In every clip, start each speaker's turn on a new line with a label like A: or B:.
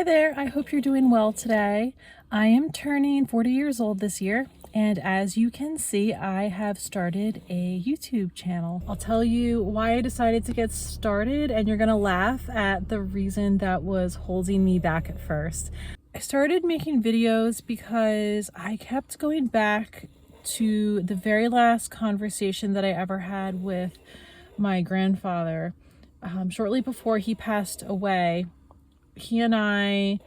A: Hi there, I hope you're doing well today. I am turning 40 years old this year, and as you can see, I have started a YouTube channel. I'll tell you why I decided to get started, and you're gonna laugh at the reason that was holding me back at first. I started making videos because I kept going back to the very last conversation that I ever had with my grandfather. Shortly before he passed away, he and I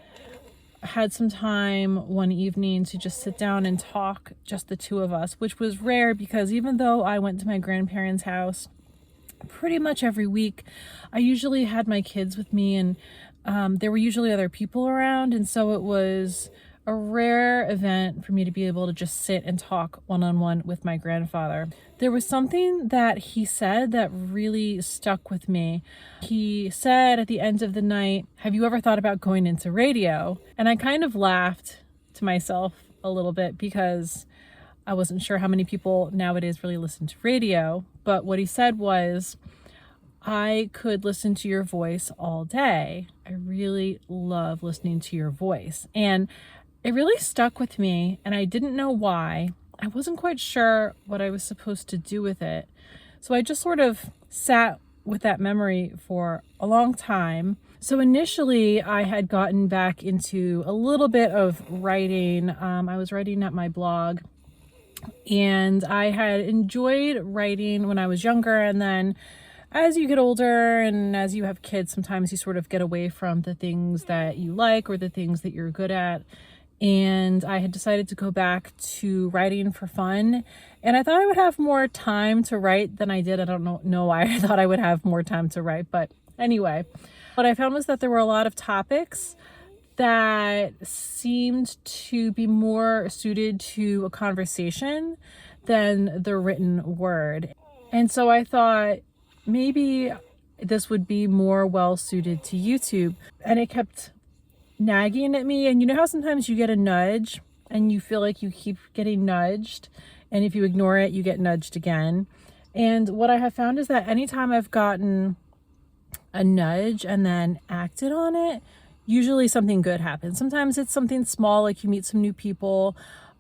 A: had some time one evening to just sit down and talk, just the two of us, which was rare because even though I went to my grandparents' house pretty much every week, I usually had my kids with me, and there were usually other people around, and so it was a rare event for me to be able to just sit and talk one-on-one with my grandfather. There was something that he said that really stuck with me. He said at the end of the night, "Have you ever thought about going into radio?" And I kind of laughed to myself a little bit because I wasn't sure how many people nowadays really listen to radio. But what he said was, "I could listen to your voice all day. I really love listening to your voice." And it really stuck with me, and I didn't know why. I wasn't quite sure what I was supposed to do with it. So I just sort of sat with that memory for a long time. So initially I had gotten back into a little bit of writing. I was writing at my blog, and I had enjoyed writing when I was younger, and then as you get older and as you have kids, sometimes you sort of get away from the things that you like or the things that you're good at. And I had decided to go back to writing for fun, and I thought I would have more time to write than I did. I don't know why I thought I would have more time to write, but anyway, what I found was that there were a lot of topics that seemed to be more suited to a conversation than the written word. And so I thought maybe this would be more well suited to YouTube, and it kept nagging at me. And you know how sometimes you get a nudge and you feel like you keep getting nudged, and if you ignore it you get nudged again. And what I have found is that anytime I've gotten a nudge and then acted on it, usually something good happens. Sometimes it's something small, like you meet some new people,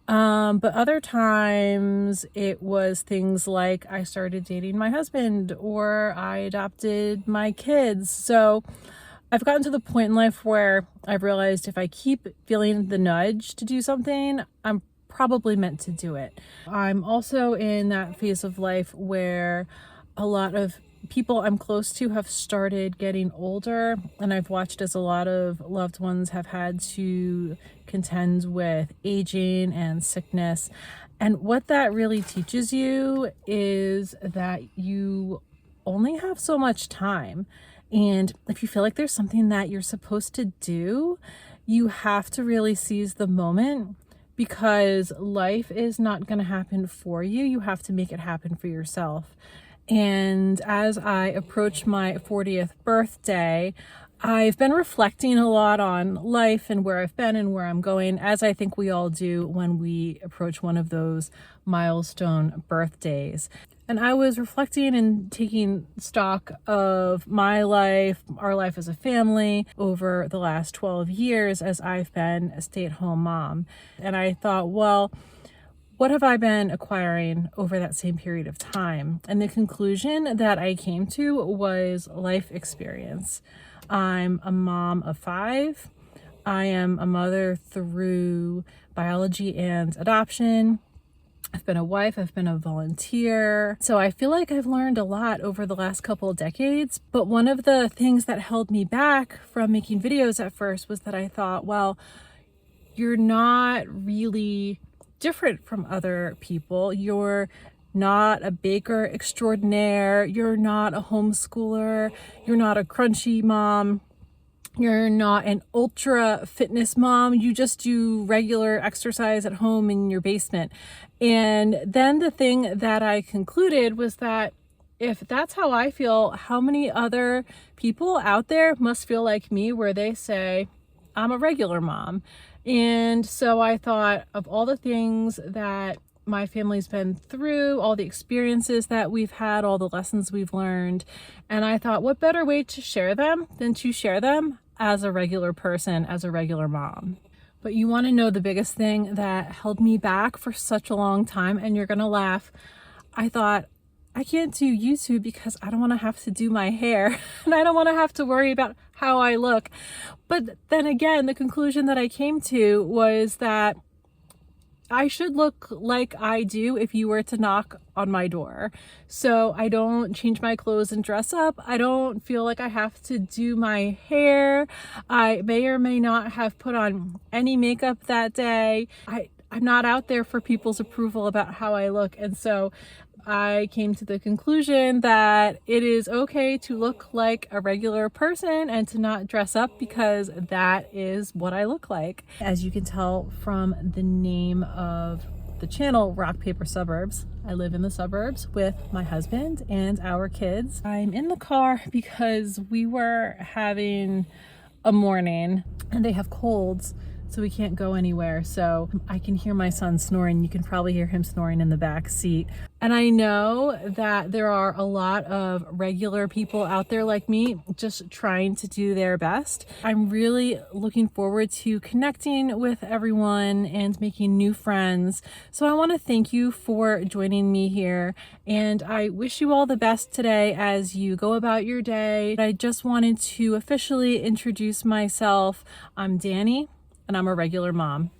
A: but other times it was things like I started dating my husband or I adopted my kids. So I've gotten to the point in life where I've realized if I keep feeling the nudge to do something, I'm probably meant to do it. I'm also in that phase of life where a lot of people I'm close to have started getting older, and I've watched as a lot of loved ones have had to contend with aging and sickness. And what that really teaches you is that you only have so much time. And if you feel like there's something that you're supposed to do, you have to really seize the moment, because life is not going to happen for you. You have to make it happen for yourself. And as I approach my 40th birthday, I've been reflecting a lot on life and where I've been and where I'm going, as I think we all do when we approach one of those milestone birthdays. And I was reflecting and taking stock of my life, our life as a family over the last 12 years as I've been a stay-at-home mom. And I thought, well, what have I been acquiring over that same period of time? And the conclusion that I came to was life experience. I'm a mom of 5. I am a mother through biology and adoption. I've been a wife, I've been a volunteer. So I feel like I've learned a lot over the last couple of decades. But one of the things that held me back from making videos at first was that I thought, well, you're not really different from other people. You're not a baker extraordinaire. You're not a homeschooler. You're not a crunchy mom. You're not an ultra fitness mom. You just do regular exercise at home in your basement. And then the thing that I concluded was that if that's how I feel, how many other people out there must feel like me, where they say, I'm a regular mom. And so I thought of all the things that my family's been through, all the experiences that we've had, all the lessons we've learned. And I thought, what better way to share them than to share them as a regular person, as a regular mom. But you want to know the biggest thing that held me back for such a long time, and you're gonna laugh. I thought, I can't do YouTube because I don't want to have to do my hair and I don't want to have to worry about how I look. But then again, the conclusion that I came to was that I should look like I do if you were to knock on my door. So I don't change my clothes and dress up. I don't feel like I have to do my hair. I may or may not have put on any makeup that day. I'm not out there for people's approval about how I look. And so I came to the conclusion that it is okay to look like a regular person and to not dress up, because that is what I look like. As you can tell from the name of the channel, Rock Paper Suburbs, I live in the suburbs with my husband and our kids. I'm in the car because we were having a morning and they have colds, so we can't go anywhere. So I can hear my son snoring. You can probably hear him snoring in the back seat. And I know that there are a lot of regular people out there like me just trying to do their best. I'm really looking forward to connecting with everyone and making new friends. So I want to thank you for joining me here, and I wish you all the best today as you go about your day. I just wanted to officially introduce myself. I'm Danny, and I'm a regular mom.